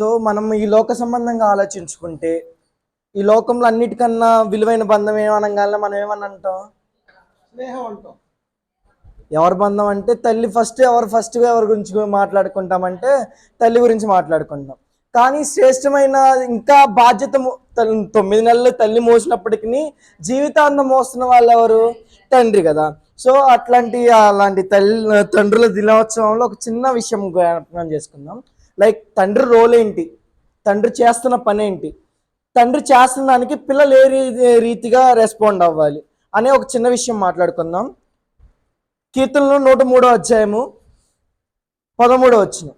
So మనం ఈ లోక సంబంధంగా ఆలోచించుకుంటే ఈ లోకంలో అన్నిటికన్నా విలువైన బంధం ఏమనగానే మనం ఏమని అంటాం? స్నేహం అంటాం. ఎవరి బంధం అంటే తల్లి ఫస్ట్. ఎవరి గురించి మాట్లాడుకుంటామంటే తల్లి గురించి మాట్లాడుకుంటాం. కానీ శ్రేష్టమైన ఇంకా బాధ్యత 9 నెలలు తల్లి మోసినప్పటికీ జీవితాంతం మోస్తున్న వాళ్ళు ఎవరు? తండ్రి కదా. సో అలాంటి తండ్రుల దినోత్సవంలో ఒక చిన్న విషయం జ్ఞాపకం చేసుకుందాం. లైక్ తండ్రి రోల్ ఏంటి, తండ్రి చేస్తున్న పని ఏంటి, తండ్రి చేస్తున్న దానికి పిల్లలు ఏ రీతిగా రెస్పాండ్ అవ్వాలి అనే ఒక చిన్న విషయం మాట్లాడుకుందాం. కీర్తనలు 103వ అధ్యాయము 13వ వచనం.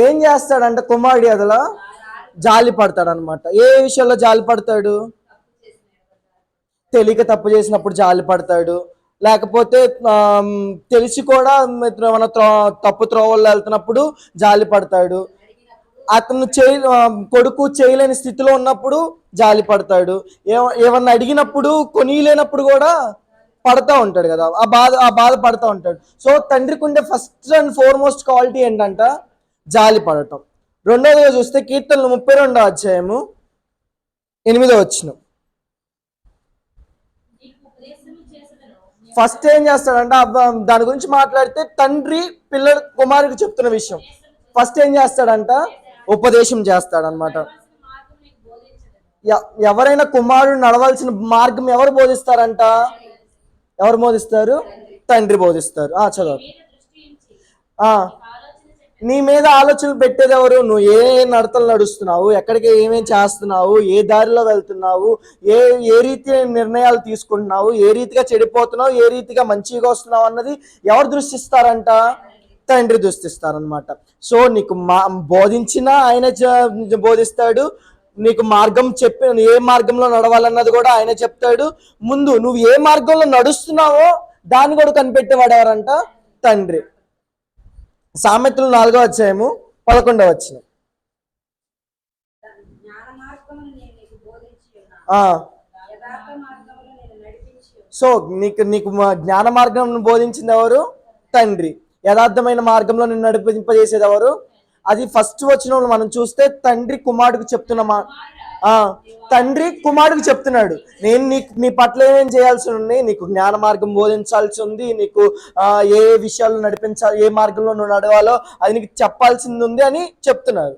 ఏం చేస్తాడంటే కుమారుడి ఎదలా జాలి పడతాడు అనమాట. ఏ విషయంలో జాలి పడతాడు? తెలియక తప్పు చేసినప్పుడు జాలి పడతాడు, లేకపోతే తెలిసి కూడా మన తప్పు త్రోవల్లో వెళ్తున్నప్పుడు జాలి పడతాడు, అతను కొడుకు చేయలేని స్థితిలో ఉన్నప్పుడు జాలి పడతాడు, ఏమన్నా అడిగినప్పుడు కొనియలేనప్పుడు కూడా పడతా ఉంటాడు కదా, ఆ బాధ పడతా ఉంటాడు. సో తండ్రికి ఉండే ఫస్ట్ అండ్ ఫార్మోస్ట్ క్వాలిటీ ఏంటంట? జాలి పడటం. రెండోదిగా చూస్తే కీర్తనలు 32వ అధ్యాయము 8వ వచనం. ఫస్ట్ ఏం చేస్తాడంట? దాని గురించి మాట్లాడితే తండ్రి కుమారుడికి చెప్తున్న విషయం ఫస్ట్ ఏం చేస్తాడంట? ఉపదేశం చేస్తాడనమాట. ఎవరైనా కుమారుడు నడవాల్సిన మార్గం ఎవరు బోధిస్తారంట? ఎవరు బోధిస్తారు? తండ్రి బోధిస్తారు. చదువు. నీ మీద ఆలోచనలు పెట్టేది ఎవరు? నువ్వు ఏ నడతలు నడుస్తున్నావు, ఎక్కడికి ఏమేం చేస్తున్నావు, ఏ దారిలో వెళ్తున్నావు, ఏ రీతి నిర్ణయాలు తీసుకుంటున్నావు, ఏ రీతిగా చెడిపోతున్నావు, ఏ రీతిగా మంచిగా వస్తున్నావు అన్నది ఎవరు దృష్టిస్తారంట? తండ్రి దృష్టిస్తారనమాట. సో నీకు బోధించినా ఆయన బోధిస్తాడు, నీకు మార్గం ఏ మార్గంలో నడవాలన్నది కూడా ఆయన చెప్తాడు. ముందు నువ్వు ఏ మార్గంలో నడుస్తున్నావో దాన్ని కూడా కనిపెట్టేవాడు ఎవరంట? తండ్రి. సామెతలు 4వ అధ్యాయము 11వ వచనం. సో నీకు జ్ఞాన మార్గం బోధించింది ఎవరు? తండ్రి. యథార్థమైన మార్గంలో నిన్ను నడిపింపజేసేది ఎవరు? అది ఫస్ట్ వచనంలో మనం చూస్తే తండ్రి కుమారుడికి తండ్రి కుమారుడికి చెప్తున్నాడు, నేను నీ పట్ల ఏమేం చేయాల్సి ఉంది, నీకు జ్ఞాన మార్గం బోధించాల్సి ఉంది, నీకు ఏ విషయాలు నడిపించాలి, ఏ మార్గంలో నువ్వు నడవాలో అది నీకు చెప్పాల్సింది ఉంది అని చెప్తున్నారు.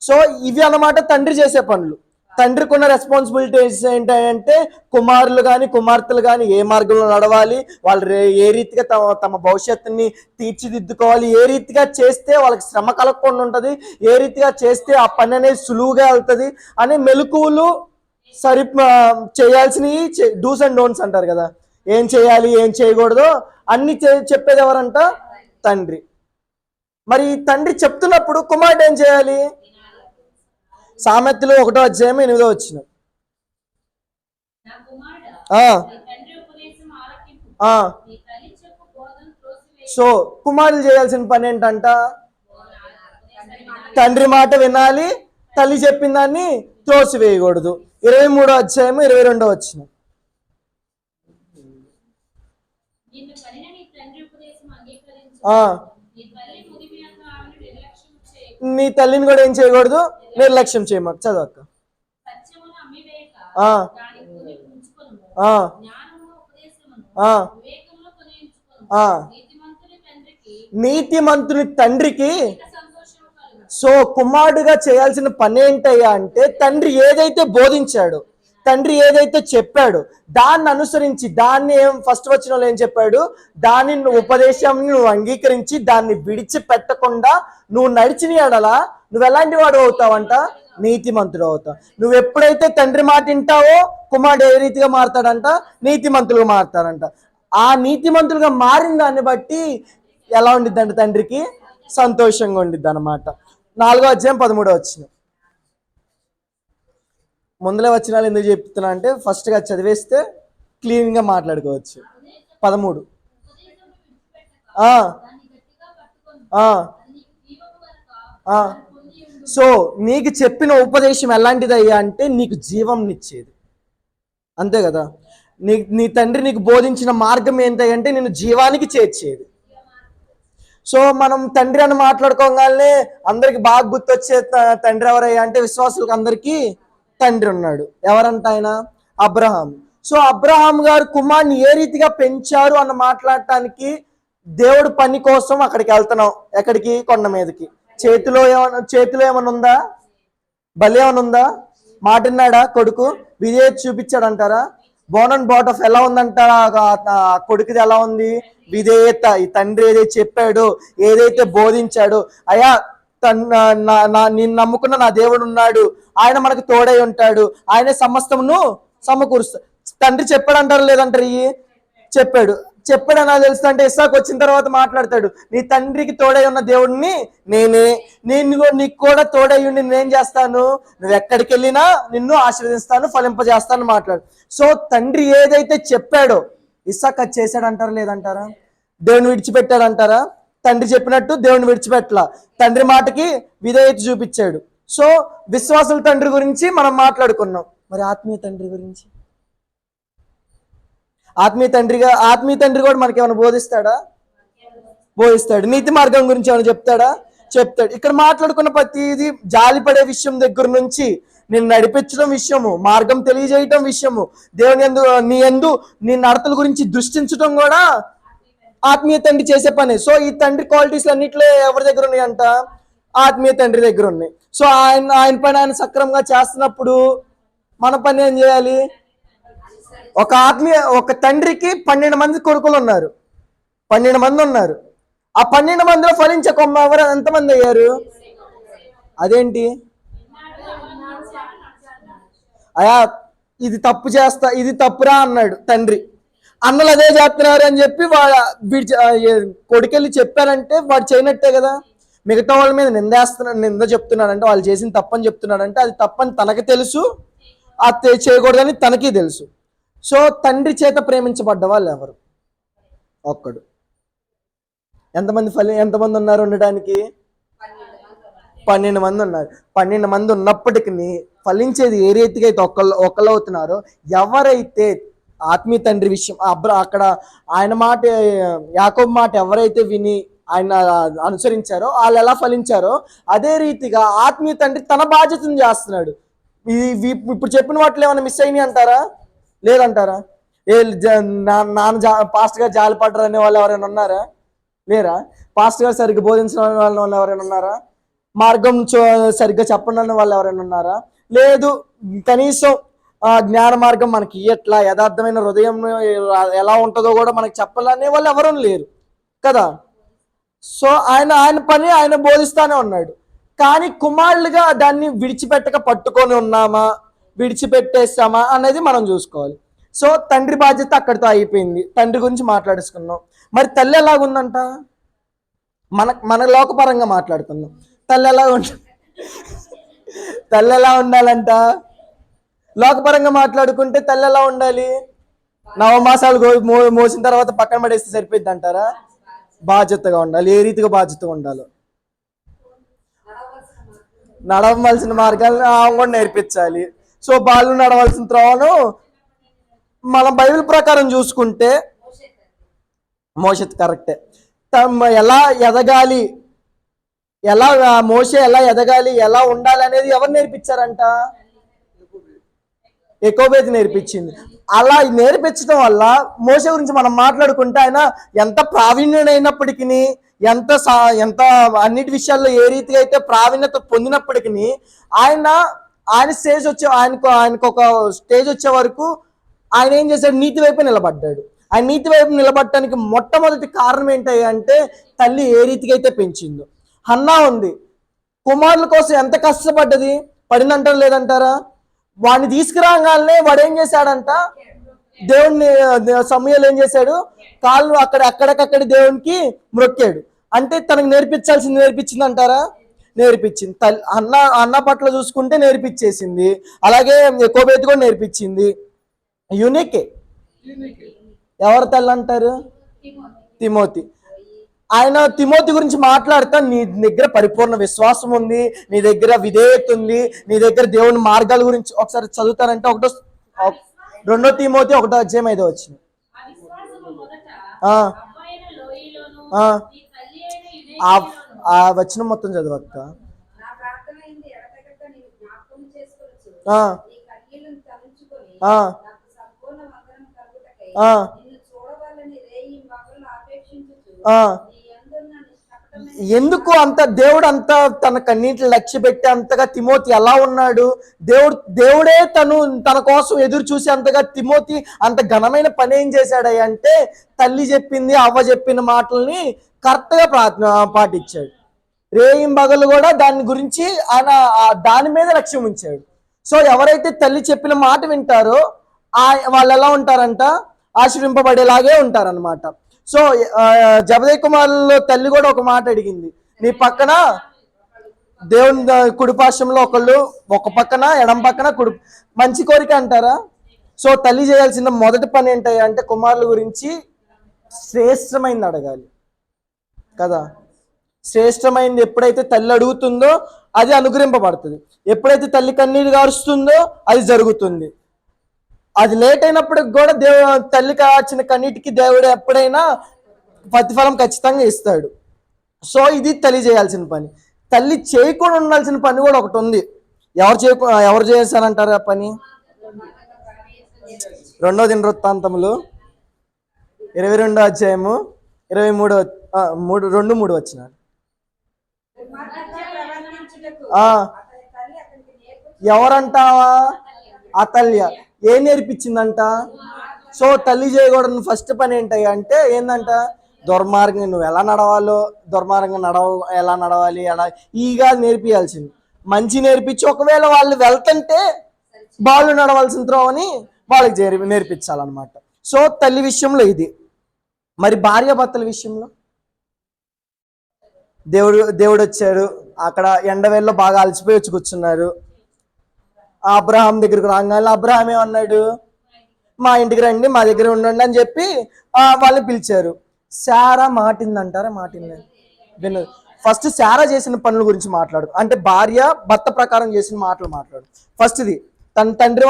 సో ఇవి అన్నమాట తండ్రి చేసే పనులు. తండ్రికి ఉన్న రెస్పాన్సిబిలిటీస్ ఏంటంటే కుమారులు కానీ కుమార్తెలు కానీ ఏ మార్గంలో నడవాలి, వాళ్ళు ఏ రీతిగా తమ భవిష్యత్తుని తీర్చిదిద్దుకోవాలి, ఏ రీతిగా చేస్తే వాళ్ళకి శ్రమ కలగకుండా ఉంటుంది, ఏ రీతిగా చేస్తే ఆ పని అనేది సులువుగా వెళ్తుంది అనే మెలకువలు చేయాల్సినవి డూస్ అండ్ డోంట్స్ అంటారు కదా, ఏం చేయాలి ఏం చేయకూడదో అన్ని చెప్పేది ఎవరంట? తండ్రి. మరి తండ్రి చెప్తున్నప్పుడు కుమారుడు ఏం చేయాలి? సామెతలు 1వ అధ్యాయం 8వ వచనం. సో కుమారులు చేయాల్సిన పని ఏంటంట? తండ్రి మాట వినాలి, తల్లి చెప్పిన దాన్ని త్రోసివేయకూడదు. 23వ అధ్యాయం 22వ వచనం. నీ తల్లిని కూడా ఏం చేయకూడదు? నిర్లక్ష్యం చేయమాకు. చదవక్క. నీతిమంతుని తండ్రికి. సో కుమారుడుగా చేయాల్సిన పని ఏంటయ్యా అంటే తండ్రి ఏదైతే బోధించాడో, తండ్రి ఏదైతే చెప్పాడు దాన్ని అనుసరించి, దాన్ని ఫస్ట్ వచనంలో ఏం చెప్పాడు? దాని ఉపదేశం నువ్వు అంగీకరించి దాన్ని విడిచిపెట్టకుండా నువ్వు నడిచిన ఎడలా నువ్వు ఎలాంటి వాడు అవుతావంట? నీతిమంతుడు అవుతావు. నువ్వు ఎప్పుడైతే తండ్రి మాట వింటావో కుమారుడు ఏ రీతిగా మారుతాడంట? నీతిమంతులుగా మారుతాడంట. ఆ నీతిమంతులుగా మారిన దాన్ని బట్టి ఎలా ఉండిద్దంట? తండ్రికి సంతోషంగా ఉండిద్ది అనమాట. 4వ అధ్యాయం 13వ వచనం. ముందులే వచనాలు ఎందుకు చెప్తున్నా అంటే ఫస్ట్గా చదివేస్తే క్లీన్గా మాట్లాడుకోవచ్చు. 13. సో నీకు చెప్పిన ఉపదేశం ఎలాంటిదయ్యా అంటే నీకు జీవం నిచ్చేది, అంతే కదా. నీ తండ్రి నీకు బోధించిన మార్గం ఏంటంటే నేను జీవానికి చేర్చేది. సో మనం తండ్రి అని మాట్లాడుకోగానే అందరికి బాగా గుర్తొచ్చే తండ్రి ఎవరయ్యా అంటే విశ్వాసులకు అందరికీ తండ్రి ఉన్నాడు. ఎవరంట ఆయన? అబ్రహాం. సో అబ్రహాం గారు కుమార్ని ఏ రీతిగా పెంచారు అన్న మాట్లాడటానికి దేవుడు పని కోసం అక్కడికి వెళ్తున్నాం. ఎక్కడికి? కొండ మీదకి. చేతిలో ఏమైనా ఉందా? బలి ఏమైనా ఉందా? మాటిన్నాడా కొడుకు? విధేయత చూపించాడు అంటారా? బోన్ అండ్ బాట్ ఆఫ్ ఎలా ఉందంటారా? కొడుకుది ఎలా ఉంది? విధేయత. ఈ తండ్రి ఏదైతే చెప్పాడో, ఏదైతే బోధించాడో, అయ్యా నిన్ను నమ్ముకున్న నా దేవుడు ఉన్నాడు, ఆయన మనకు తోడై ఉంటాడు, ఆయన సమస్తమును సమకూరుస్తాడు. తండ్రి చెప్పాడు అంటారు లేదంటారు? చెప్పాడు నాకు తెలుసు అంటే ఇస్సాకు వచ్చిన తర్వాత మాట్లాడతాడు, నీ తండ్రికి తోడై ఉన్న దేవుడిని నేను నీకు కూడా తోడై ఉండి నేనేం చేస్తాను, నువ్వు ఎక్కడికి వెళ్ళినా నిన్ను ఆశీర్వదిస్తాను, ఫలింపజేస్తాను మాట్లాడు. సో తండ్రి ఏదైతే చెప్పాడో ఇస్సాకు అది చేశాడు అంటారా లేదంటారా? దేవుని విడిచిపెట్టాడు అంటారా? తండ్రి చెప్పినట్టు దేవుని విడిచిపెట్టలా, తండ్రి మాటకి విధేయత చూపించాడు. సో విశ్వాసుల తండ్రి గురించి మనం మాట్లాడుకున్నాం. మరి ఆత్మీయ తండ్రి గురించి? ఆత్మీయ తండ్రి కూడా మనకి ఏమైనా బోధిస్తాడు. నీతి మార్గం గురించి ఏమైనా చెప్తాడు. ఇక్కడ మాట్లాడుకున్న ప్రతిది జాలిపడే విషయం దగ్గర నుంచి నేను నడిపించడం విషయము, మార్గం తెలియజేయటం విషయము, దేవుని యందు నీ నడతల గురించి దృష్టించడం కూడా ఆత్మీయ తండ్రి చేసే పని. సో ఈ తండ్రి క్వాలిటీస్ అన్నిట్లో ఎవరి దగ్గర ఉన్నాయంట? ఆత్మీయ తండ్రి దగ్గర ఉన్నాయి. సో ఆయన పని ఆయన సక్రమంగా చేస్తున్నప్పుడు మన పని ఏం చేయాలి? ఒక తండ్రికి 12 మంది కొడుకులు ఉన్నారు, 12 మంది ఉన్నారు. ఆ 12 మందిలో ఫలించే కొమ్మ ఎవరు? ఎంతమంది అయ్యారు? అదేంటి అయా ఇది తప్పు చేస్తా, ఇది తప్పురా అన్నాడు తండ్రి. అన్నలు అదే చేస్తున్నారు అని చెప్పి కొడుకెళ్ళి చెప్పారంటే వాడు చేయనట్టే కదా. మిగతా వాళ్ళ మీద నింద చెప్తున్నాడంటే, వాళ్ళు చేసిన తప్పని చెప్తున్నాడంటే అది తప్పని తనకి తెలుసు, అది చేయకూడదని తనకి తెలుసు. సో తండ్రి చేత ప్రేమించబడ్డ వాళ్ళు ఎవరు? ఒక్కడు. ఎంతమంది ఉన్నారు ఉండడానికి? 12 మంది ఉన్నారు. 12 మంది ఉన్నప్పటికీ ఫలించేది ఏ రీతిగా అయితే ఒకళ్ళు అవుతున్నారో, ఎవరైతే ఆత్మీయ తండ్రి విషయం అక్కడ ఆయన మాట, యాకోబు మాట ఎవరైతే విని ఆయన అనుసరించారో వాళ్ళు ఎలా ఫలించారో అదే రీతిగా ఆత్మీయ తండ్రి తన బాధ్యతను చేస్తున్నాడు. ఇప్పుడు చెప్పిన వాటిలో ఏమైనా మిస్ అయినాయి అంటారా? లేదంటారా? పాస్టర్ గారు జాలి పడ్డారు అనే వాళ్ళు ఎవరైనా ఉన్నారా? లేరా? పాస్టర్ గారు సరిగ్గా బోధించిన వాళ్ళు ఎవరైనా ఉన్నారా? మార్గం సరిగ్గా చెప్పండి అనే వాళ్ళు ఎవరైనా ఉన్నారా? లేదు. కనీసం జ్ఞాన మార్గం మనకి ఎట్లా యథార్థమైన హృదయం ఎలా ఉంటుందో కూడా మనకి చెప్పాలనే వాళ్ళు ఎవరూ లేరు కదా. సో ఆయన పని ఆయన బోధిస్తానే ఉన్నాడు. కానీ కుమారులుగా దాన్ని విడిచిపెట్టక పట్టుకొని ఉన్నామా, విడిచిపెట్టేస్తామా అనేది మనం చూసుకోవాలి. సో తండ్రి బాధ్యత అక్కడితో అయిపోయింది. తండ్రి గురించి మాట్లాడుకున్నాం. మరి తల్లి ఎలాగుందంట? మన లోకపరంగా మాట్లాడుతున్నాం. తల్లి ఎలా ఉండాలంట? లోకపరంగా మాట్లాడుకుంటే తల్లి ఎలా ఉండాలి? 9 మాసాలు మోసిన తర్వాత పక్కన పడేస్తే సరిపోద్ది అంటారా? బాధ్యతగా ఉండాలి. ఏ రీతిగా బాధ్యతగా ఉండాలో, నడవలసిన మార్గాలను కూడా నేర్పించాలి. సో బాలు నడవలసిన త్రోవను మనం బైబిల్ ప్రకారం చూసుకుంటే మోషే కరెక్టే. ఎలా ఎదగాలి, మోషే ఎలా ఎదగాలి, ఎలా ఉండాలి అనేది ఎవరు నేర్పించారంట? యెహోవా నేర్పించింది. అలా నేర్పించడం వల్ల మోషే గురించి మనం మాట్లాడుకుంటే ఆయన ఎంత ప్రావీణ్యుడైనప్పటికీ, ఎంత అన్నిటి విషయాల్లో ఏ రీతిగా అయితే ప్రావీణ్యత పొందినప్పటికీ ఆయన స్టేజ్ ఆయనకు ఒక స్టేజ్ వచ్చే వరకు ఆయన ఏం చేశాడు? నీతి వైపు నిలబడ్డాడు. ఆయన నీతి వైపు నిలబడటానికి మొట్టమొదటి కారణం ఏంటి అంటే తల్లి ఏ రీతిగా అయితే పెంచిందో. హన్నా ఉంది, కుమారుల కోసం ఎంత కష్టపడ్డది, పడిందంటారా లేదంటారా? వాడిని తీసుకురాగానే వాడు ఏం చేశాడంట? దేవుణ్ణి సమూయేలు ఏం చేశాడు? కాళ్ళు అక్కడికక్కడ దేవునికి మ్రొక్కాడు. అంటే తనకు నేర్పించాల్సింది నేర్పించింది అంటారా? నేర్పించింది. అన్న పట్ల చూసుకుంటే నేర్పించేసింది. అలాగే యెహోవా కూడా నేర్పించింది. యూనికే. ఎవరు తల్లి అంటారు? తిమోతి. ఆయన తిమోతి గురించి మాట్లాడుతా, నీ దగ్గర పరిపూర్ణ విశ్వాసం ఉంది, నీ దగ్గర విధేయత ఉంది, నీ దగ్గర దేవుని మార్గాల గురించి ఒకసారి చదువుతారంటే 2 తిమోతి 1:5 వచ్చింది. ఆ ఆ వచనం మొత్తం చదవక్క. ఆ, ఆ, ఆ, ఆ. ఎందుకు అంత దేవుడు అంత తన కన్నీటిని లక్ష్య పెట్టి అంతగా తిమోతి ఎలా ఉన్నాడు? దేవుడే తన కోసం ఎదురు చూసి అంతగా తిమోతి అంత ఘనమైన పని ఏం చేశాడయ్య అంటే, తల్లి చెప్పింది, అవ్వ చెప్పిన మాటల్ని కరెక్ట్గా పాటించాడు. రేయింబగలు కూడా దాని గురించి ఆయన దాని మీద లక్ష్యం ఉంచాడు. సో ఎవరైతే తల్లి చెప్పిన మాట వింటారో వాళ్ళు ఎలా ఉంటారంట? ఆశ్రయింపబడేలాగే ఉంటారనమాట. సో జబదయ్య కుమారులో తల్లి కూడా ఒక మాట అడిగింది, నీ పక్కన దేవుని కుడిపార్శ్వంలో ఒకళ్ళు, ఒక పక్కన ఎడం పక్కన మంచి కోరిక అంటారా? సో తల్లి చేయాల్సిన మొదటి పని ఏంటి అంటే కుమారుల గురించి శ్రేష్టమైంది అడగాలి కదా. శ్రేష్టమైంది ఎప్పుడైతే తల్లి అడుగుతుందో అది అనుగ్రహింపబడుతుంది. ఎప్పుడైతే తల్లి కన్నీరు గారుస్తుందో అది జరుగుతుంది. అది లేట్ అయినప్పటికి కూడా తల్లి కాచిన కన్నీటికి దేవుడు ఎప్పుడైనా ప్రతిఫలం ఖచ్చితంగా ఇస్తాడు. సో ఇది తల్లి చేయాల్సిన పని. తల్లి చేయకుండా ఉండాల్సిన పని కూడా ఒకటి ఉంది. ఎవరు చేశారంటారు ఆ పని? 2వ దినవృత్తాంతములు 22వ అధ్యాయము 2-3 వచ్చినారు. ఎవరంటావా? అతల్య. ఏం నేర్పించిందంట? సో తల్లి చేయకూడదు ఫస్ట్ పని ఏంటయ్యా అంటే ఏందంట? దుర్మార్గం నువ్వు ఎలా నడవాలో, దుర్మార్గంగా ఎలా నడవాలి ఈగా నేర్పియాల్సింది. మంచి నేర్పించి ఒకవేళ వాళ్ళు వెళ్తుంటే బాలు నడవాల్సిన త్రోవని వాళ్ళకి నేర్పించాలన్నమాట. సో తల్లి విషయంలో ఇది. మరి భార్యాభర్తల విషయంలో దేవుడు వచ్చాడు. అక్కడ ఎండవేళ్ళలో బాగా అలసిపోయి వచ్చి కూర్చున్నారు. అబ్రహాం దగ్గరికి రాగానే అబ్రహాం ఏమన్నాడు? మా ఇంటికి రండి, మా దగ్గర ఉండండి అని చెప్పి వాళ్ళని పిలిచారు. శారా మాటిందంటారా? మాటింది వినదు. ఫస్ట్ శారా చేసిన పనుల గురించి మాట్లాడు, అంటే భార్య భర్త ప్రకారం చేసిన మాటలు మాట్లాడు. ఫస్ట్ ఇది తన తండ్రి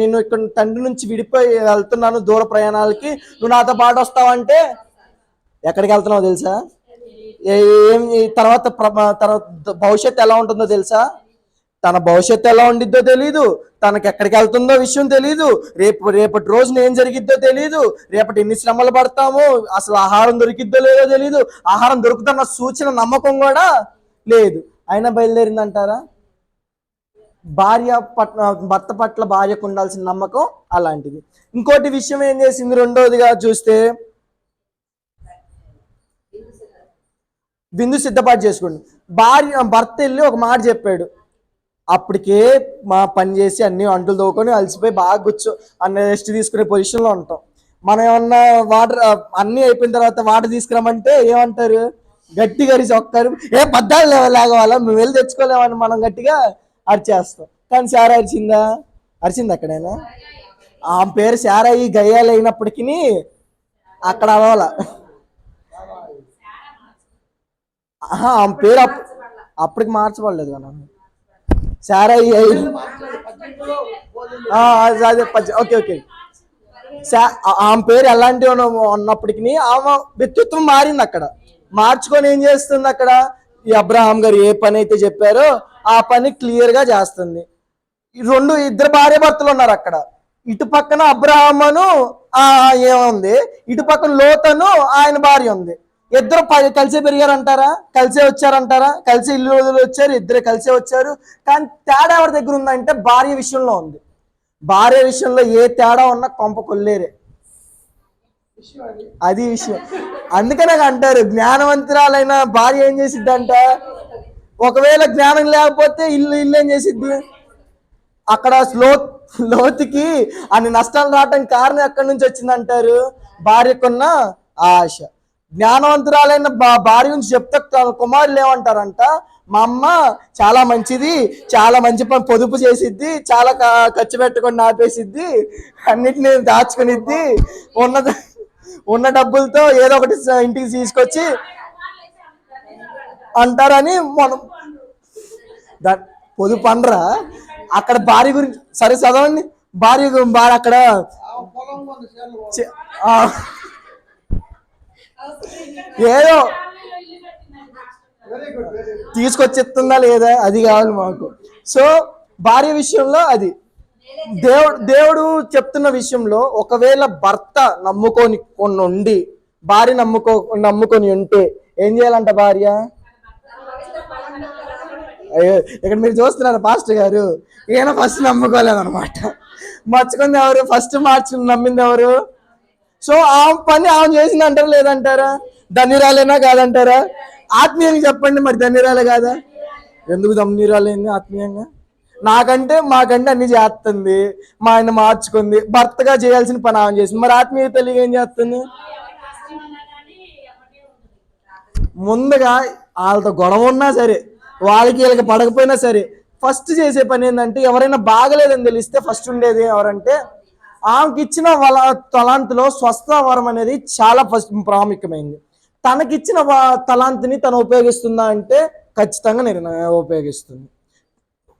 నేను ఇక్కడ తండ్రి నుంచి విడిపోయి వెళ్తున్నాను దూర ప్రయాణాలకి, నువ్వు నాతో పాటు వస్తావంటే ఎక్కడికి వెళ్తున్నావు తెలుసా? ఏం తర్వాత భవిష్యత్తు ఎలా ఉంటుందో తెలుసా? తన భవిష్యత్తు ఎలా ఉండిద్దో తెలీదు, తనకి ఎక్కడికి వెళ్తుందో విషయం తెలీదు, రేపటి రోజున ఏం జరిగిద్దో తెలీదు, రేపటి ఎన్ని శ్రమలు పడతామో, అసలు ఆహారం దొరికిద్దో లేదో తెలీదు, ఆహారం దొరుకుతున్న సూచన నమ్మకం కూడా లేదు. అయినా బయలుదేరిందంటారా? భర్త పట్ల భార్యకు ఉండాల్సిన నమ్మకం అలాంటిది. ఇంకోటి విషయం ఏం చేసింది? రెండోదిగా చూస్తే విందు సిద్ధపాటు చేసుకోండి. భర్త వెళ్ళి ఒక మాట చెప్పాడు, అప్పటికే మా పని చేసి అన్ని అంటులు తోకొని అలసిపోయి బాగా రెస్ట్ తీసుకునే పొజిషన్లో ఉంటాం. మనం ఏమన్నా వాటర్ అన్నీ అయిపోయిన తర్వాత వాటర్ తీసుకురామంటే ఏమంటారు? గట్టిగా అరిచి ఒక్కరు పద్దాలు లేవాలా, మేము వెళ్ళి తెచ్చుకోలేమని మనం గట్టిగా అరిచేస్తాం. కానీ శారా అరిచిందా? అరిచింది అక్కడైనా? ఆమె పేరు శారా ఈ గయ్యాలు అయినప్పటికీ అక్కడ అవ్వాల. ఆమె పేరు అప్పటికి మార్చబడలేదు కదా. శారా ఓకే ఓకే. ఆమె పేరు ఎలాంటి ఉన్నప్పటికీ ఆమె వ్యక్తిత్వం మారింది. అక్కడ మార్చుకొని ఏం చేస్తుంది? అక్కడ ఈ అబ్రహాం గారు ఏ పని అయితే చెప్పారో ఆ పని క్లియర్ గా చేస్తుంది. ఇద్దరు భార్య భర్తలు ఉన్నారు అక్కడ. ఇటు పక్కన అబ్రహామును ఏముంది, ఇటు పక్కన లోతను ఆయన భార్య ఉంది. ఇద్దరు కలిసే పెరిగారంటారా? కలిసే వచ్చారంటారా? కలిసి ఇల్లు రోజులు వచ్చారు, ఇద్దరు కలిసే వచ్చారు. కానీ తేడా ఎవరి దగ్గర ఉందంటే భార్య విషయంలో ఉంది. భార్య విషయంలో ఏ తేడా ఉన్నా కొంప కొల్లేరే, అది విషయం. అందుకనే అంటారు జ్ఞానవంతురాలైన భార్య ఏం చేసిద్దంట, ఒకవేళ జ్ఞానం లేకపోతే ఇల్లు ఏం చేసిద్ది? అక్కడ లోతుకి అన్ని నష్టాలు రావటం కారణం ఎక్కడి నుంచి వచ్చిందంటారు? భార్యకున్న ఆశ. జ్ఞానవంతురాలైన భార్య గురించి చెప్తే కుమారులు ఏమంటారంట, మా అమ్మ చాలా మంచిది, చాలా మంచి పని పొదుపు చేసిద్ది, చాలా ఖర్చు పెట్టుకొని ఆపేసిద్ది, అన్నిటిని దాచుకునిద్ది, ఉన్న డబ్బులతో ఏదో ఒకటి ఇంటికి తీసుకొచ్చి అంటారని మనం పొదుపు అనరా? అక్కడ భార్య గురించి సరే చదవండి. భార్య అక్కడ ఏదో తీసుకొచ్చిస్తుందా లేదా అది కావాలి మాకు. సో భార్య విషయంలో అది దేవుడు చెప్తున్న విషయంలో ఒకవేళ భర్త నమ్ముకొని ఉండి భార్య నమ్ముకొని ఉంటే ఏం చేయాలంట భార్య? అయ్యో ఇక్కడ మీరు చూస్తున్నారు పాస్టర్ గారు, ఈయన ఫస్ట్ నమ్ముకోలేదన్నమాట. మర్చుకుంది ఎవరు? ఫస్ట్ నమ్మింది ఎవరు? సో ఆ పని ఆమె చేసింది అంటారా లేదంటారా? ధన్యురాలేనా కాదంటారా? ఆత్మీయంగా చెప్పండి మరి, ధన్యురాలే కాదా? ఎందుకు ధన్యురాలేంది ఆత్మీయంగా? మాకంటే అన్ని చేస్తుంది, మా ఆయన మార్చుకుంది, భర్తగా చేయాల్సిన పని ఆమె చేసింది, మరి ఆత్మీయ తెలియ ఏం చేస్తుంది? ముందుగా వాళ్ళతో గొడవ ఉన్నా సరే, వీళ్ళకి పడకపోయినా సరే, ఫస్ట్ చేసే పని ఏంటంటే ఎవరైనా బాగలేదని తెలిస్తే ఫస్ట్ ఉండేది ఎవరంటే ఆమెకి ఇచ్చిన వాళ్ళ తలాంతులో స్వస్థ వరం అనేది చాలా ఫస్ట్ ప్రాముఖ్యమైంది. తనకిచ్చిన తలాంతిని తను ఉపయోగిస్తుందా అంటే ఖచ్చితంగా ఉపయోగిస్తుంది.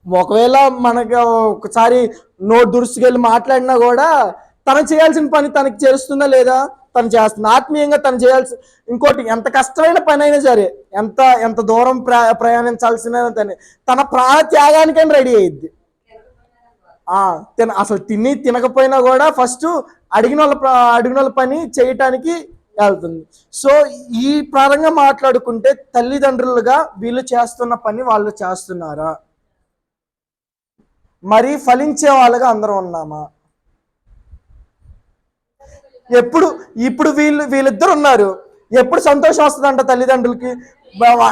ఒకవేళ మనకి ఒకసారి నోట్ దురుసుకెళ్ళి మాట్లాడినా కూడా తను చేయాల్సిన పని తనకి చేస్తుందా లేదా? తను చేస్తుంది. ఆత్మీయంగా తను చేయాల్సి ఇంకోటి ఎంత కష్టమైన పని అయినా సరే, ఎంత దూరం ప్రయాణించాల్సిన తన ప్రాణ త్యాగానికైనా రెడీ అయ్యిద్ది. అసలు తినకపోయినా కూడా ఫస్ట్ అడిగిన వాళ్ళ పని చేయటానికి వెళ్తుంది. సో ఈ పరంగా మాట్లాడుకుంటే తల్లిదండ్రులుగా వీళ్ళు చేస్తున్న పని వాళ్ళు చేస్తున్నారా? మరి ఫలించే వాళ్ళగా అందరం ఉన్నామా? ఇప్పుడు వీళ్ళిద్దరు ఉన్నారు, ఎప్పుడు సంతోషం వస్తుందంట తల్లిదండ్రులకి?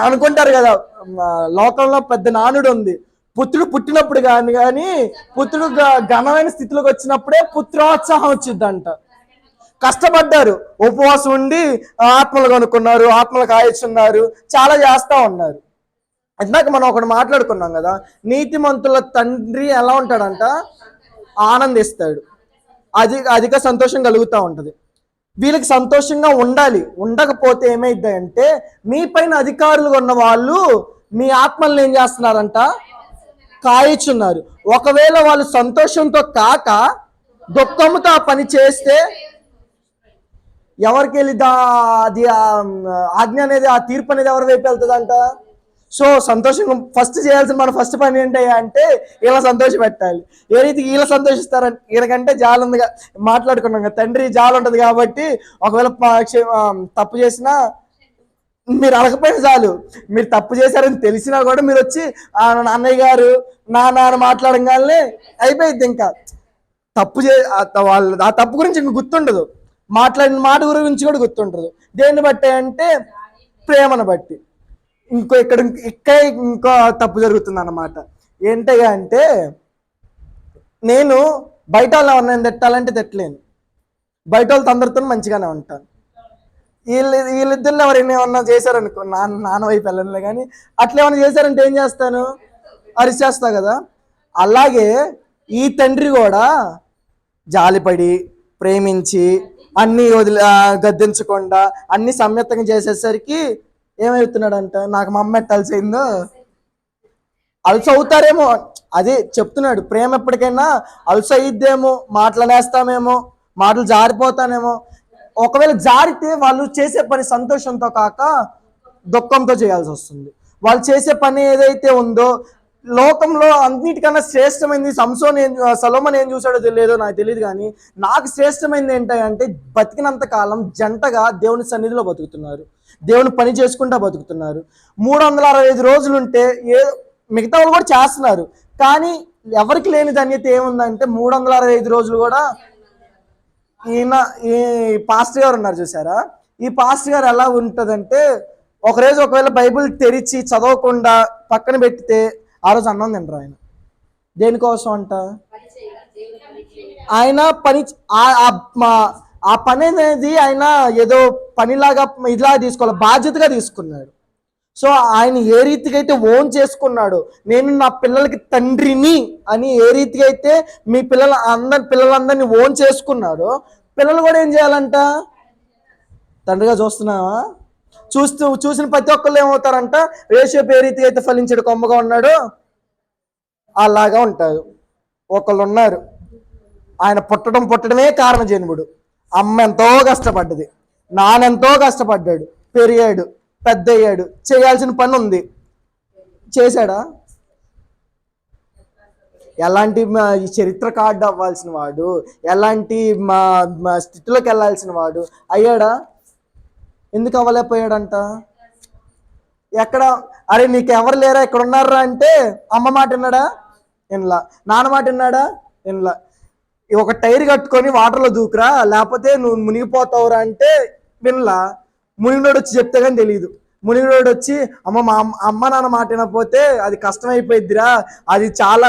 అనుకుంటారు కదా, లోకంలో పెద్ద నానుడు ఉంది, పుత్రుడు పుట్టినప్పుడు కానీ పుత్రుడు ఘనమైన స్థితిలోకి వచ్చినప్పుడే పుత్రోత్సాహం వచ్చిందంట. కష్టపడ్డారు, ఉపవాసం ఉండి ఆత్మలు కనుక్కున్నారు, ఆత్మలు కాయచున్నారు, చాలా చేస్తా ఉన్నారు. ఇందాక మనం ఒకటి మాట్లాడుకున్నాం కదా, నీతిమంతుల తండ్రి ఎలా ఉంటాడంట? ఆనందిస్తాడు, అధిక సంతోషం కలుగుతూ ఉంటుంది. వీళ్ళకి సంతోషంగా ఉండాలి. ఉండకపోతే ఏమైద్ది అంటే మీ పైన అధికారులుగా ఉన్న వాళ్ళు మీ ఆత్మల్ని ఏం చేస్తున్నారంట? కాయిచున్నారు. ఒకవేళ వాళ్ళు సంతోషంతో కాక దుఃఖంతో ఆ పని చేస్తే ఎవరికి వెళ్ళిద్దా? అది ఆజ్ఞ అనేది, ఆ తీర్పు అనేది ఎవరి వైపు వెళ్తుందంట? సో సంతోషంగా ఫస్ట్ చేయాల్సిన మన ఫస్ట్ పని ఏంటి అంటే ఇలా సంతోష పెట్టాలి. ఏ రీతికి వీళ్ళ సంతోషిస్తారంటే వీళ్ళకంటే జాలి ఉంది, మాట్లాడుకున్నాం కదా, తండ్రి జాలి ఉంటుంది కాబట్టి ఒకవేళ తప్పు చేసినా మీరు అడగపోయిన చాలు, మీరు తప్పు చేశారని తెలిసినా కూడా మీరు వచ్చి అన్నయ్య గారు నాన్న మాట్లాడగానే అయిపోయింది. ఇంకా ఆ తప్పు గురించి ఇంక గుర్తుండదు, మాట్లాడిన మాట గురించి కూడా గుర్తుండదు. దేన్ని బట్టి అంటే ప్రేమను బట్టి. ఇంకో తప్పు జరుగుతుంది అన్నమాట. ఏంటయ్యా అంటే నేను బయట వాళ్ళు ఎవరినైనా తిట్టాలంటే తిట్టలేను, బయట వాళ్ళతో అందరితో మంచిగానే ఉంటాను. వీళ్ళిద్దరిలో ఎవరైనా ఏమన్నా చేశారనుకో, నాన్న వైపు వెళ్ళనులే కానీ అట్లా ఏమైనా చేశారంటే ఏం చేస్తాను? అరిచేస్తా కదా. అలాగే ఈ తండ్రి కూడా జాలిపడి ప్రేమించి అన్ని గద్దించకుండా అన్ని సమ్యత్తంగా చేసేసరికి ఏమవుతున్నాడంట? నాకు మా అమ్మ ఎట్టాల్సిందో అలస అవుతారేమో, అదే చెప్తున్నాడు. ప్రేమ ఎప్పటికైనా అలస అయ్యిద్దేమో, మాటలనేస్తామేమో, మాటలు జారిపోతానేమో. ఒకవేళ జారితే వాళ్ళు చేసే పని సంతోషంతో కాక దుఃఖంతో చేయాల్సి వస్తుంది. వాళ్ళు చేసే పని ఏదైతే ఉందో లోకంలో అన్నిటికన్నా శ్రేష్టమైంది సొలొమోను ఏం చూసాడో తెలియదో నాకు తెలియదు, కానీ నాకు శ్రేష్టమైంది ఏంటంటే బతికినంత కాలం జంటగా దేవుని సన్నిధిలో బతుకుతున్నారు, దేవుని పని చేసుకుంటా బతుకుతున్నారు. 365 రోజులుంటే మిగతా వాళ్ళు కూడా చేస్తున్నారు, కానీ ఎవరికి లేని ధన్యత ఏముందంటే 365 రోజులు కూడా ఈ పాస్టర్ గారు ఉన్నారు చూసారా, ఈ పాస్టర్ గారు ఎలా ఉంటుందంటే ఒకవేళ బైబిల్ తెరిచి చదవకుండా పక్కన పెట్టితే ఆ రోజు అన్నం తినరు ఆయన. దేనికోసం అంట? ఆయన పని ఆ పని అనేది ఆయన ఏదో పనిలాగా ఇలా తీసుకోవాలి, బాధ్యతగా తీసుకున్నాడు. సో ఆయన ఏ రీతిగా అయితే ఓన్ చేసుకున్నాడు, నేను నా పిల్లలకి తండ్రిని అని ఏ రీతిగా అయితే మీ పిల్లలందరినీ ఓన్ చేసుకున్నాడో పిల్లలు కూడా ఏం చేయాలంట? తండ్రిగా చూస్తున్నావా? చూసిన ప్రతి ఒక్కళ్ళు ఏమవుతారంట? యేసేపు ఏ రీతిగా అయితే ఫలించాడు, కొమ్మగా ఉన్నాడు అలాగా ఉంటారు. ఒకళ్ళు ఉన్నారు, ఆయన పుట్టడమే కారణజన్ముడు. అమ్మ ఎంతో కష్టపడ్డది, నాన్నెంతో కష్టపడ్డాడు, పెరిగాడు, పెద్ద అయ్యాడు, చేయాల్సిన పని ఉంది, చేశాడా? ఎలాంటి ఈ చరిత్ర కార్డు అవ్వాల్సిన వాడు, ఎలాంటి మా స్థితిలోకి వెళ్ళాల్సిన వాడు అయ్యాడా? ఎందుకు అవ్వలేకపోయాడంట? ఎక్కడ? అరే నీకు ఎవరు లేరా, ఇక్కడ ఉన్నారా అంటే అమ్మ మాట విన్నాడా? వినలా. నాన్న మాట విన్నాడా? వినలా. ఒక టైర్ కట్టుకొని వాటర్లో దూకురా లేకపోతే నువ్వు మునిగిపోతావురా అంటే వినలా. మునిగినోడు వచ్చి చెప్తే కానీ తెలియదు. మునిగినోడు వచ్చి మా అమ్మ నాన్న మాట వినకపోతే అది కష్టమైపోయిద్దిరా, అది చాలా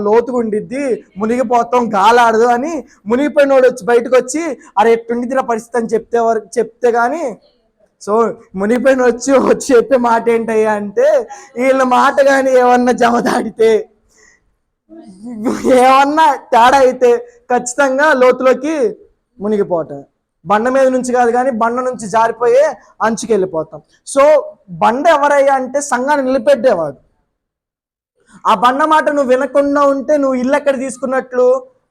లోతుగా ఉండిద్ది, మునిగిపోతాం, గాలాడదు అని మునిగిపోయినోడు వచ్చి బయటకు వచ్చి అరే ఎట్టుండిద్దిరా పరిస్థితి అని చెప్తే కానీ. సో మునిగిపోయిన వచ్చి చెప్పే మాట ఏంటయ్యా అంటే, వీళ్ళ మాట కానీ ఏమన్నా జమదాడితే, ఏమన్నా తేడా అయితే ఖచ్చితంగా లోతులోకి మునిగిపోవటం. బండ మీద నుంచి కాదు కానీ బండ నుంచి జారిపోయే అంచుకి వెళ్ళిపోతాం. సో బండ ఎవరయ్యా అంటే సంఘాన్ని నిలబెట్టేవాడు. ఆ బండ మాట నువ్వు వినకుండా ఉంటే నువ్వు ఇల్లు ఎక్కడ తీసుకున్నట్లు?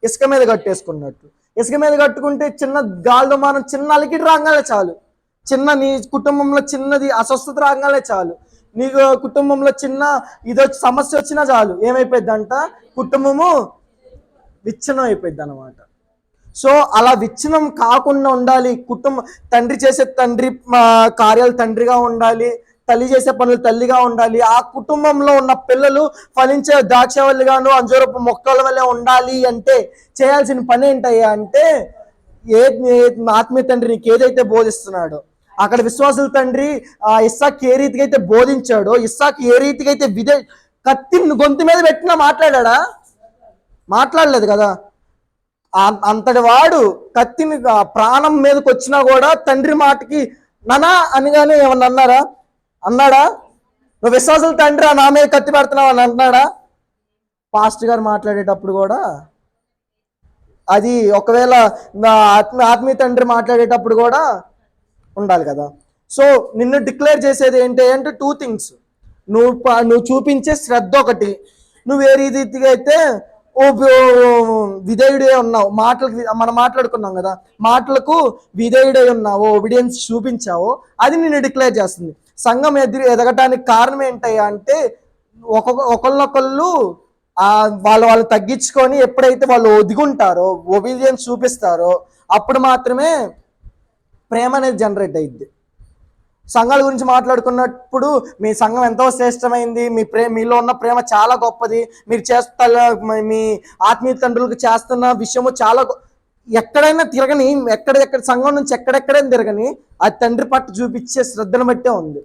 ఇసుక మీద కట్టేసుకున్నట్లు. ఇసుక మీద కట్టుకుంటే చిన్న గాలి దుమారం, చిన్న అలికిడి రాగానే చాలు, నీ కుటుంబంలో చిన్నది అస్వస్థత రాగానే చాలు, నీకు కుటుంబంలో చిన్న సమస్య వచ్చినా చాలు, ఏమైపోయిందంట? కుటుంబము విచ్ఛిన్నం అయిపోయింది అన్నమాట. సో అలా విచ్ఛిన్నం కాకుండా ఉండాలి. తండ్రి చేసే కార్యాలు తండ్రిగా ఉండాలి, తల్లి చేసే పనులు తల్లిగా ఉండాలి. ఆ కుటుంబంలో ఉన్న పిల్లలు ఫలించే ద్రాక్షవల్లిగాను అంజూరపు మొక్కల వల్లే ఉండాలి అంటే చేయాల్సిన పని ఏంటయ్యా అంటే, ఆత్మీయ తండ్రి నీకు ఏదైతే బోధిస్తున్నాడో, అక్కడ విశ్వాసుల తండ్రి ఇస్సాకు ఏ రీతిగా అయితే బోధించాడో, ఇస్సాకు ఏ రీతిగా అయితే కత్తిని గొంతు మీద పెట్టినా మాట్లాడా? మాట్లాడలేదు కదా. అంతటి వాడు కత్తిని ప్రాణం మీదకి వచ్చినా కూడా తండ్రి మాటకి నానా అనగానే ఏమన్నా అన్నాడా? నువ్వు విశ్వాసుల తండ్రి నా మీద కత్తి పెడుతున్నావు అని అంటున్నాడా? పాస్టర్ గారు మాట్లాడేటప్పుడు కూడా అది, ఒకవేళ ఆత్మీయ తండ్రి మాట్లాడేటప్పుడు కూడా ఉండాలి కదా. సో నిన్ను డిక్లేర్ చేసేది ఏంటి అంటే 2 things. నువ్వు చూపించే శ్రద్ధ ఒకటి, నువ్వు ఏ రీతిగా అయితే విధేయుడే ఉన్నావు, మాటలకు మనం మాట్లాడుకున్నాం కదా, మాటలకు విధేయుడే ఉన్నావో, ఒబీడియన్స్ చూపించావో, అది నిన్ను డిక్లేర్ చేస్తుంది. సంఘం ఎదగటానికి కారణం ఏంటయ్యా అంటే, ఒకళ్ళొకళ్ళు వాళ్ళు తగ్గించుకొని ఎప్పుడైతే వాళ్ళు ఒదిగుంటారో, ఒబీడియన్స్ చూపిస్తారో, అప్పుడు మాత్రమే ప్రేమ అనేది జనరేట్ అయ్యిద్ది. సంఘాల గురించి మాట్లాడుకున్నప్పుడు మీ సంఘం ఎంతో శ్రేష్టమైంది, మీలో ఉన్న ప్రేమ చాలా గొప్పది, మీరు మీ ఆత్మీయ తండ్రులకు చేస్తున్న విషయము చాలా, ఎక్కడైనా తిరగని, ఎక్కడ సంఘం నుంచి ఎక్కడెక్కడైనా తిరగని, ఆ తండ్రి పట్టు చూపించే శ్రద్ధను బట్టే ఉంది.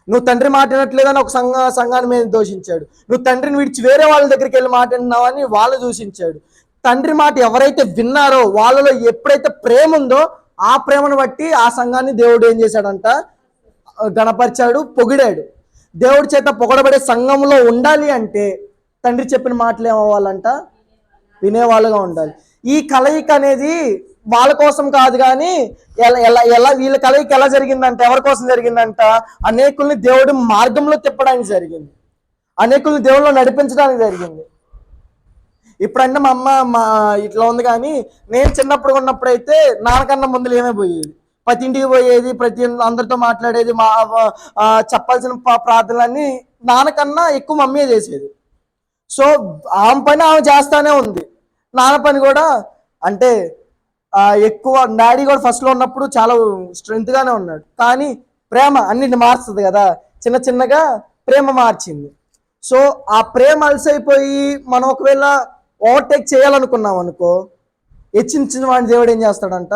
నువ్వు తండ్రి మాట్లాడట్లేదని ఒక సంఘాన్ని మీద దూషించాడు, నువ్వు తండ్రిని విడిచి వేరే వాళ్ళ దగ్గరికి వెళ్ళి మాట్లాడినావని వాళ్ళు దూషించాడు. తండ్రి మాట ఎవరైతే విన్నారో వాళ్ళలో ఎప్పుడైతే ప్రేమ ఉందో ఆ ప్రేమను బట్టి ఆ సంఘాన్ని దేవుడు ఏం చేశాడంట? గణపరిచాడు, పొగిడాడు. దేవుడి చేత పొగడబడే సంఘంలో ఉండాలి అంటే తండ్రి చెప్పిన మాటలు ఏమవ్వాలంట? వినేవాళ్ళుగా ఉండాలి. ఈ కలయిక అనేది వాళ్ళ కోసం కాదు కానీ ఎలా వీళ్ళ కలయిక ఎలా జరిగిందంట? ఎవరి కోసం జరిగిందంట? అనేకుల్ని దేవుడి మార్గంలో తిప్పడానికి జరిగింది, అనేకుల్ని దేవుళ్ళు నడిపించడానికి జరిగింది. ఇప్పుడంటే మా అమ్మ ఇట్లా ఉంది కానీ నేను చిన్నప్పుడు ఉన్నప్పుడు అయితే నాన్నకన్నా ముందులు ఏమే పోయేది, ప్రతి ఇంటికి పోయేది, ప్రతి అందరితో మాట్లాడేది, చెప్పాల్సిన ప్రార్థనలన్నీ నాన్నకన్నా ఎక్కువ మమ్మీ చేసేది. సో ఆమె పని ఆమె చేస్తానే ఉంది, నాన్న పని కూడా అంటే ఎక్కువ. డాడీ కూడా ఫస్ట్లో ఉన్నప్పుడు చాలా స్ట్రెంగ్త్గానే ఉన్నాడు, కానీ ప్రేమ అన్నిటిని మారుస్తుంది కదా, చిన్న చిన్నగా ప్రేమ మార్చింది. సో ఆ ప్రేమ అలసైపోయి మనం ఒకవేళ ఓవర్టేక్ చేయాలనుకున్నాం అనుకో, హెచ్చించిన వాడిని దేవుడు ఏం చేస్తాడంట?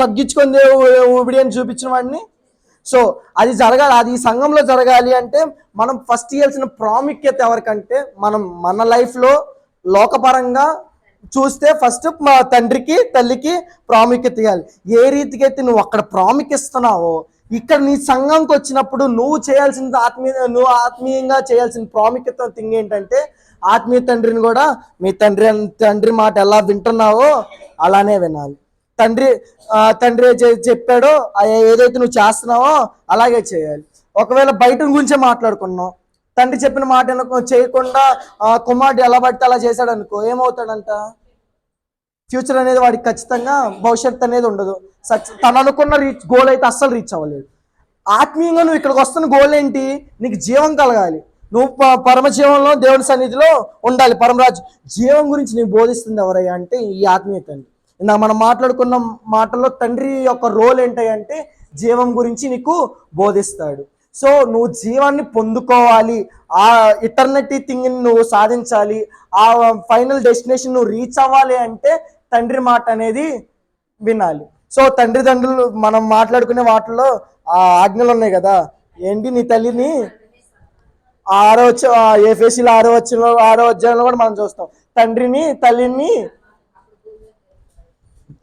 తగ్గించుకొని దేవుడిని చూపించిన వాడిని. సో అది జరగాలి, అది ఈ సంఘంలో జరగాలి అంటే మనం ఫస్ట్ ఇవ్వాల్సిన ప్రాముఖ్యత ఎవరికంటే, మన లైఫ్లో లోకపరంగా చూస్తే ఫస్ట్ మా తండ్రికి తల్లికి ప్రాముఖ్యత ఇవ్వాలి. ఏ రీతికి అయితే నువ్వు అక్కడ ప్రాముఖ్యస్తున్నావో ఇక్కడ నీ సంఘంకి వచ్చినప్పుడు నువ్వు ఆత్మీయంగా చేయాల్సిన ప్రాముఖ్యత థింగ్ ఏంటంటే, ఆత్మీయ తండ్రిని కూడా మీ తండ్రి మాట ఎలా వింటున్నావో అలానే వినాలి. తండ్రి చెప్పాడో ఏదైతే నువ్వు చేస్తున్నావో అలాగే చేయాలి. ఒకవేళ బయట గురించే మాట్లాడుకున్నావు, తండ్రి చెప్పిన మాట చేయకుండా కుమారుడు ఎలా పడితే అలా చేశాడు అనుకో, ఏమవుతాడంట? ఫ్యూచర్ అనేది వాడికి ఖచ్చితంగా భవిష్యత్తు అనేది ఉండదు. తను అనుకున్న గోల్ అయితే అస్సలు రీచ్ అవ్వలేడు. ఆత్మీయంగా నువ్వు ఇక్కడికి వస్తున్న గోల్ ఏంటి? నీకు జీవం కలగాలి, నువ్వు పరమజీవంలో దేవుని సన్నిధిలో ఉండాలి, పరమరాజు జీవం గురించి నీకు బోధిస్తుంది ఎవరయ్యా అంటే ఈ ఆత్మీయత అండి. ఇందాక మనం మాట్లాడుకున్న మాటల్లో తండ్రి యొక్క రోల్ ఏంటంటే జీవం గురించి నీకు బోధిస్తాడు. సో నువ్వు జీవాన్ని పొందుకోవాలి, ఆ ఇటర్నిటీ థింగ్ని నువ్వు సాధించాలి, ఆ ఫైనల్ డెస్టినేషన్ నువ్వు రీచ్ అవ్వాలి అంటే తండ్రి మాట అనేది వినాలి. సో తండ్రులు మనం మాట్లాడుకునే వాటిల్లో ఆ ఆజ్ఞలు ఉన్నాయి కదా, ఏంటి? నీ తల్లిని ఎఫెసీయుల 6వ అధ్యాయంలో కూడా మనం చూస్తాం, తండ్రిని తల్లిని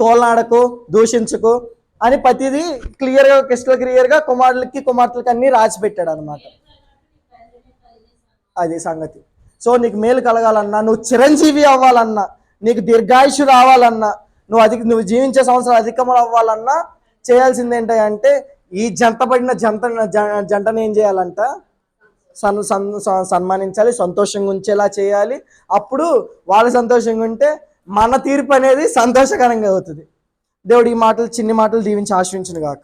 తోలనాడకు, దూషించకు అని ప్రతిదీ క్లియర్గా క్రిస్టల్ క్లియర్గా కుమార్తెలకి అన్ని రాసి పెట్టాడు అనమాట. అది సంగతి. సో నీకు మేలు కలగాలన్నా, నువ్వు చిరంజీవి అవ్వాలన్నా, నీకు దీర్ఘాయుషు రావాలన్నా, నువ్వు జీవించే సంవత్సరాలు అధికం అవ్వాలన్నా చేయాల్సింది ఏంటంటే ఈ జంటను ఏం చేయాలంట? సన్మానించాలి, సంతోషంగా ఉంచేలా చేయాలి. అప్పుడు వాళ్ళు సంతోషంగా ఉంటే మన తీర్పు అనేది సంతోషకరంగా అవుతుంది. దేవుడి ఈ మాటలు, చిన్ని మాటలు దీవించి ఆశ్రయించును గాక.